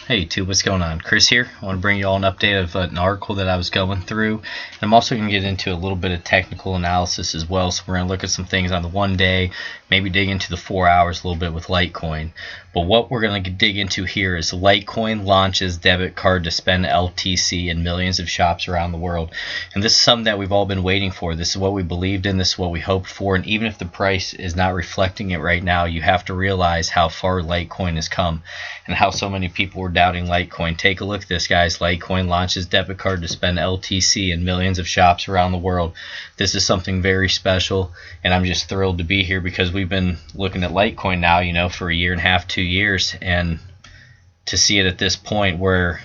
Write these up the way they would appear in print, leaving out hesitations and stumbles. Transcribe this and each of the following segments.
Hey, YouTube, what's going on? Chris here. I want to bring you all an update of an article that I was going through. And I'm also going to get into a little bit of technical analysis as well. So we're going to look at some things on the 1 day, maybe dig into the 4 hours a little bit with Litecoin. But what we're going to dig into here is Litecoin launches debit card to spend LTC in millions of shops around the world. And this is something that we've all been waiting for. This is what we believed in. This is what we hoped for. And even if the price is not reflecting it right now, you have to realize how far Litecoin has come and how so many people were doubting Litecoin. Take a look at this, guys. Litecoin launches debit card to spend LTC in millions of shops around the world. This is something very special, and I'm just thrilled to be here because we've been looking at Litecoin now, for a year and a half, 2 years, and to see it at this point where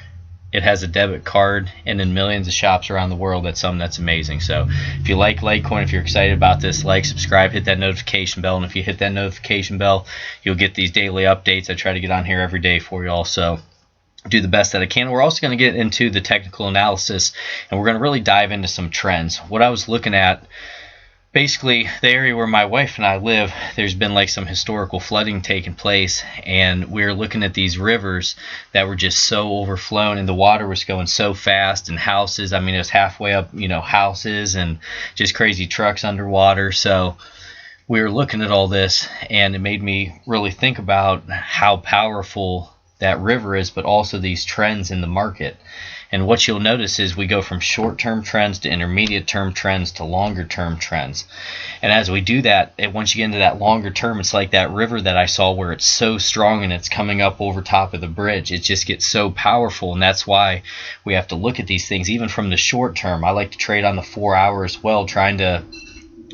it has a debit card and in millions of shops around the world, that's something that's amazing. So if you like Litecoin, if you're excited about this, like, subscribe, hit that notification bell, and if you hit that notification bell, you'll get these daily updates. I try to get on here every day for you all, so do the best that I can. We're also going to get into the technical analysis, and we're going to really dive into some trends. What I was looking at, basically the area where my wife and I live, there's been like some historical flooding taking place, and we were looking at these rivers that were just so overflown, and the water was going so fast, and houses, it was halfway up, houses, and just crazy trucks underwater. So we were looking at all this, and it made me really think about how powerful that river is, but also these trends in the market. And what you'll notice is we go from short-term trends to intermediate-term trends to longer-term trends. And as we do that, once you get into that longer term, it's like that river that I saw where it's so strong and it's coming up over top of the bridge. It just gets so powerful, and that's why we have to look at these things even from the short term. I like to trade on the 4 hour as well, trying to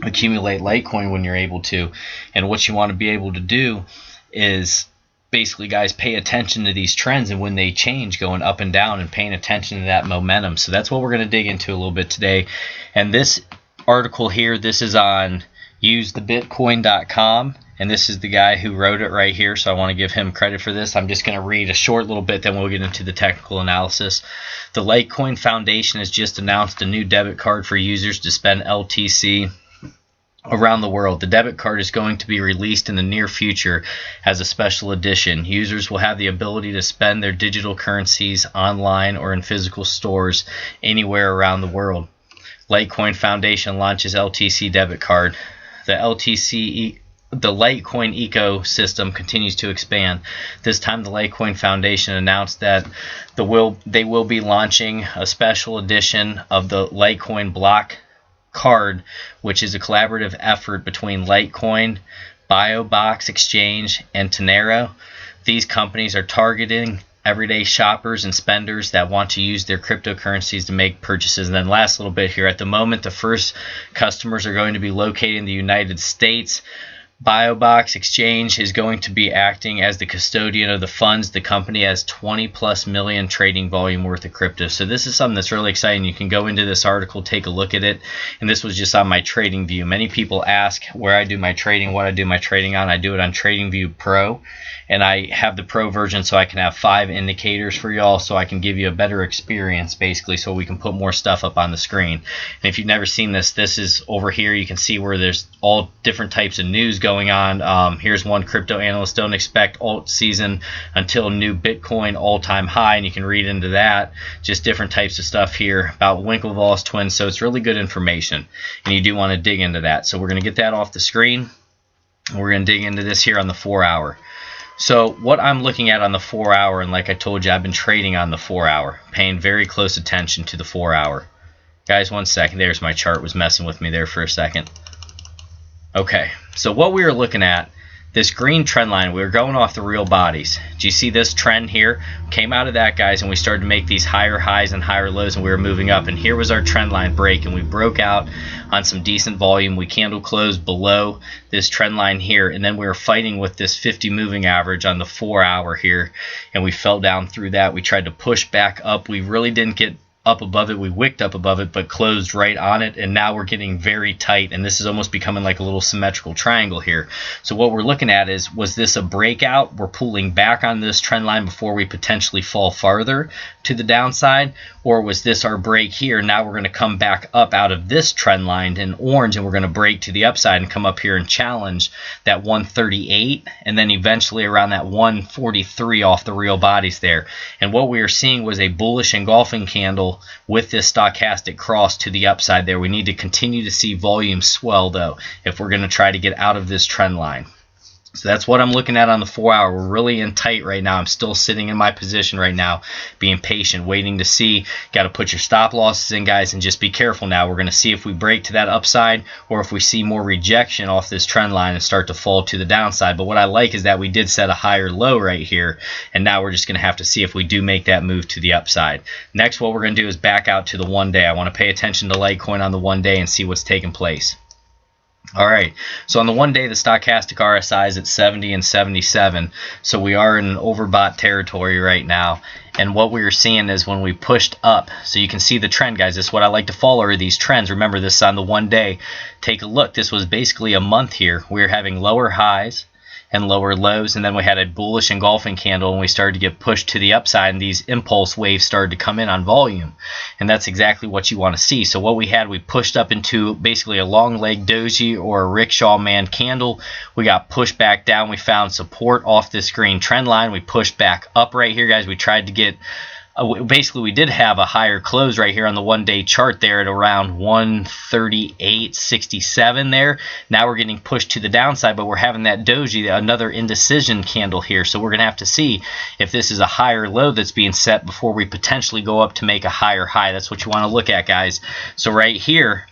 accumulate Litecoin when you're able to. And what you want to be able to do is basically, guys, pay attention to these trends and when they change, going up and down, and paying attention to that momentum. So that's what we're going to dig into a little bit today. And this article here, this is on usethebitcoin.com, and this is the guy who wrote it right here, so I want to give him credit for this. I'm just going to read a short little bit, then we'll get into the technical analysis. The Litecoin Foundation has just announced a new debit card for users to spend LTC around the world. The debit card is going to be released in the near future as a special edition. Users will have the ability to spend their digital currencies online or in physical stores anywhere around the world. Litecoin Foundation launches LTC debit card. The Litecoin ecosystem continues to expand. This time the Litecoin Foundation announced that they will be launching a special edition of the Litecoin block card, which is a collaborative effort between Litecoin, BioBox Exchange, and Tenero. These companies are targeting everyday shoppers and spenders that want to use their cryptocurrencies to make purchases. And then last little bit here, at the moment, the first customers are going to be located in the United States. BioBox Exchange is going to be acting as the custodian of the funds. The company has 20+ million trading volume worth of crypto. So this is something that's really exciting. You can go into this article, take a look at it. And this was just on my Trading View. Many people ask where I do my trading, what I do my trading on. I do it on Trading View Pro. And I have the Pro version so I can have 5 indicators for y'all, so I can give you a better experience, basically, so we can put more stuff up on the screen. And if you've never seen this, this is over here. You can see where there's all different types of news going on. Here's one: crypto analysts don't expect alt season until new Bitcoin all-time high, and you can read into that. Just different types of stuff here about Winklevoss twins. So it's really good information, and you do want to dig into that. So we're going to get that off the screen. We're going to dig into this here on the 4 hour. So what I'm looking at on the 4 hour, and like I told you, I've been trading on the 4 hour, paying very close attention to the 4 hour. Guys, 1 second. There's my chart. Was messing with me there for a second. Okay, so what we were looking at, this green trend line, we were going off the real bodies. Do you see this trend here? Came out of that, guys, and we started to make these higher highs and higher lows, and we were moving up. And here was our trend line break, and we broke out on some decent volume. We candle closed below this trend line here, and then we were fighting with this 50 moving average on the 4 hour here, and we fell down through that. We tried to push back up. We really didn't get up above it. We wicked up above it, but closed right on it, and now we're getting very tight, and this is almost becoming like a little symmetrical triangle here. So what we're looking at is, was this a breakout? We're pulling back on this trend line before we potentially fall farther to the downside, or was this our break here? Now we're going to come back up out of this trend line in orange, and we're going to break to the upside and come up here and challenge that 138, and then eventually around that 143 off the real bodies there. And what we are seeing was a bullish engulfing candle with this stochastic cross to the upside there. We need to continue to see volume swell though if we're going to try to get out of this trend line. So that's what I'm looking at on the 4 hour. We're really in tight right now. I'm still sitting in my position right now, being patient, waiting to see. Got to put your stop losses in, guys, and just be careful now. We're going to see if we break to that upside or if we see more rejection off this trend line and start to fall to the downside. But what I like is that we did set a higher low right here, and now we're just going to have to see if we do make that move to the upside. Next, what we're going to do is back out to the 1 day. I want to pay attention to Litecoin on the 1 day and see what's taking place. Alright, so on the 1 day, the stochastic RSI is at 70 and 77, so we are in an overbought territory right now. And what we are seeing is when we pushed up, so you can see the trend, guys. This is what I like to follow, are these trends. Remember, this is on the 1 day. Take a look. This was basically a month here. We were having lower highs and lower lows, and then we had a bullish engulfing candle, and we started to get pushed to the upside, and these impulse waves started to come in on volume, and that's exactly what you want to see. So what we had, we pushed up into basically a long leg doji or a rickshaw man candle. We got pushed back down. We found support off this green trend line. We pushed back up right here, guys. We tried to get basically, we did have a higher close right here on the 1 day chart there at around 138.67 there. Now we're getting pushed to the downside, but we're having that doji, another indecision candle here. So we're going to have to see if this is a higher low that's being set before we potentially go up to make a higher high. That's what you want to look at, guys. So right here,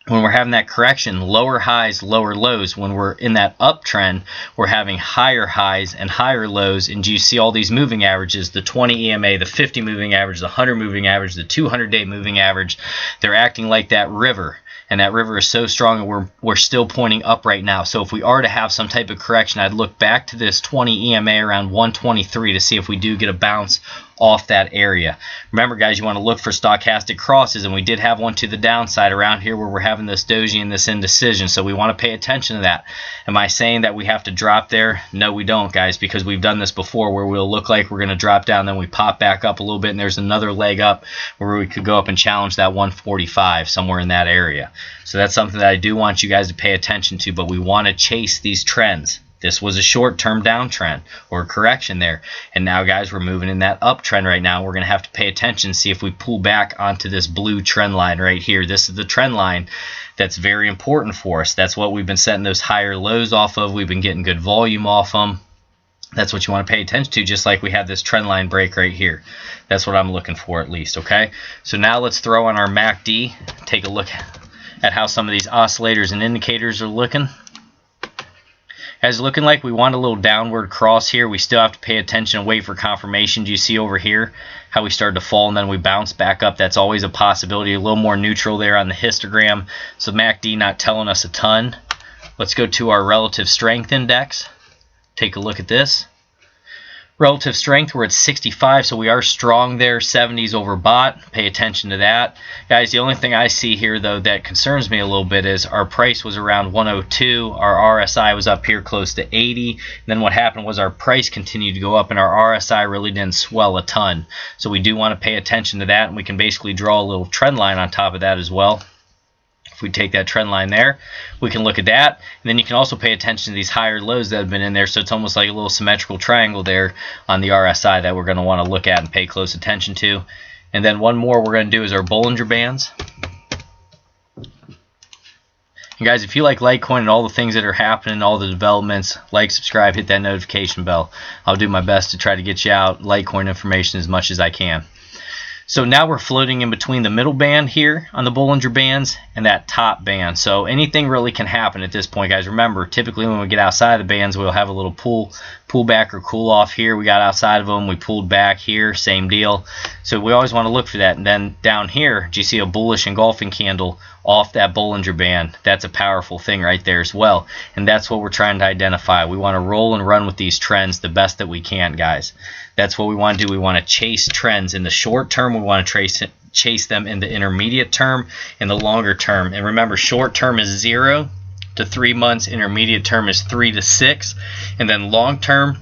when we're having that correction, lower highs, lower lows. When we're in that uptrend, we're having higher highs and higher lows. And do you see all these moving averages? The 20 EMA, the 50 moving average, the 100 moving average, the 200-day moving average. They're acting like that river. And that river is so strong, and we're still pointing up right now. So if we are to have some type of correction, I'd look back to this 20 EMA around 123 to see if we do get a bounce off that area. Remember, guys, you want to look for stochastic crosses, and we did have one to the downside around here where we're having this doji and this indecision, so we want to pay attention to that. Am I saying that we have to drop there? No, we don't, guys, because we've done this before where we'll look like we're going to drop down, then we pop back up a little bit, and there's another leg up where we could go up and challenge that 145 somewhere in that area. So that's something that I do want you guys to pay attention to, but we want to chase these trends. This was a short-term downtrend or correction there. And now, guys, we're moving in that uptrend right now. We're going to have to pay attention, see if we pull back onto this blue trend line right here. This is the trend line that's very important for us. That's what we've been setting those higher lows off of. We've been getting good volume off them. That's what you want to pay attention to, just like we had this trend line break right here. That's what I'm looking for at least, okay? So now let's throw on our MACD, take a look at how some of these oscillators and indicators are looking. Guys, looking like we want a little downward cross here. We still have to pay attention and wait for confirmation. Do you see over here how we started to fall and then we bounce back up? That's always a possibility. A little more neutral there on the histogram. So MACD not telling us a ton. Let's go to our relative strength index. Take a look at this. Relative strength, we're at 65, so we are strong there. 70s overbought. Pay attention to that. Guys, the only thing I see here, though, that concerns me a little bit is our price was around 102. Our RSI was up here close to 80. And then what happened was our price continued to go up, and our RSI really didn't swell a ton. So we do want to pay attention to that, and we can basically draw a little trend line on top of that as well. If we take that trend line there, we can look at that. And then you can also pay attention to these higher lows that have been in there. So it's almost like a little symmetrical triangle there on the RSI that we're going to want to look at and pay close attention to. And then one more we're going to do is our Bollinger Bands. And guys, if you like Litecoin and all the things that are happening, all the developments, like, subscribe, hit that notification bell. I'll do my best to try to get you out Litecoin information as much as I can. So now we're floating in between the middle band here on the Bollinger Bands and that top band. So anything really can happen at this point, guys. Remember, typically when we get outside of the bands, we'll have a little pull pull back or cool off here. We got outside of them. We pulled back here. Same deal. So we always want to look for that. And then down here, do you see a bullish engulfing candle off that Bollinger Band? That's a powerful thing right there as well. And that's what we're trying to identify. We want to roll and run with these trends the best that we can, guys. That's what we want to do. We want to chase trends in the short term. We want to chase them in the intermediate term, in the longer term. And remember, short term is 0 to 3 months, intermediate term is 3 to 6, and then long term,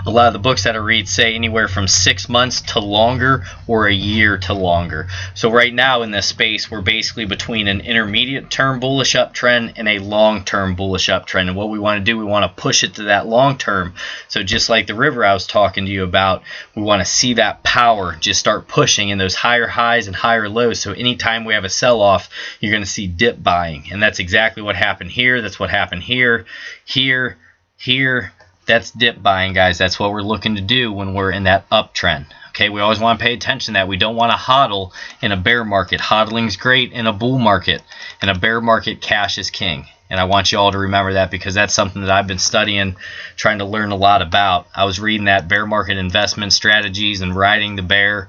a lot of the books that I read say anywhere from 6 months to longer, or a year to longer. So right now in this space, we're basically between an intermediate term bullish uptrend and a long term bullish uptrend. And what we want to do, we want to push it to that long term. So just like the river I was talking to you about, we want to see that power just start pushing in those higher highs and higher lows. So anytime we have a sell off, you're going to see dip buying. And that's exactly what happened here. That's what happened here, here, here. That's dip buying, guys. That's what we're looking to do when we're in that uptrend. Okay, we always want to pay attention to that. We don't want to hodl in a bear market. Hodling's great in a bull market. In a bear market, cash is king. And I want you all to remember that, because that's something that I've been studying, trying to learn a lot about. I was reading that Bear Market Investment Strategies and Riding the Bear.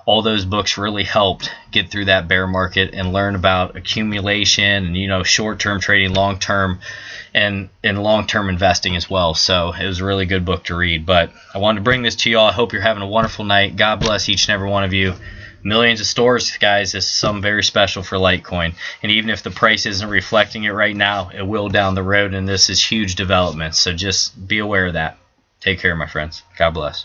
All those books really helped get through that bear market and learn about accumulation and, you know, short-term trading, long-term, and long-term investing as well. So it was a really good book to read. But I wanted to bring this to you all. I hope you're having a wonderful night. God bless each and every one of you. Millions of stores, guys. This is something very special for Litecoin. And even if the price isn't reflecting it right now, it will down the road. And this is huge development. So just be aware of that. Take care, my friends. God bless.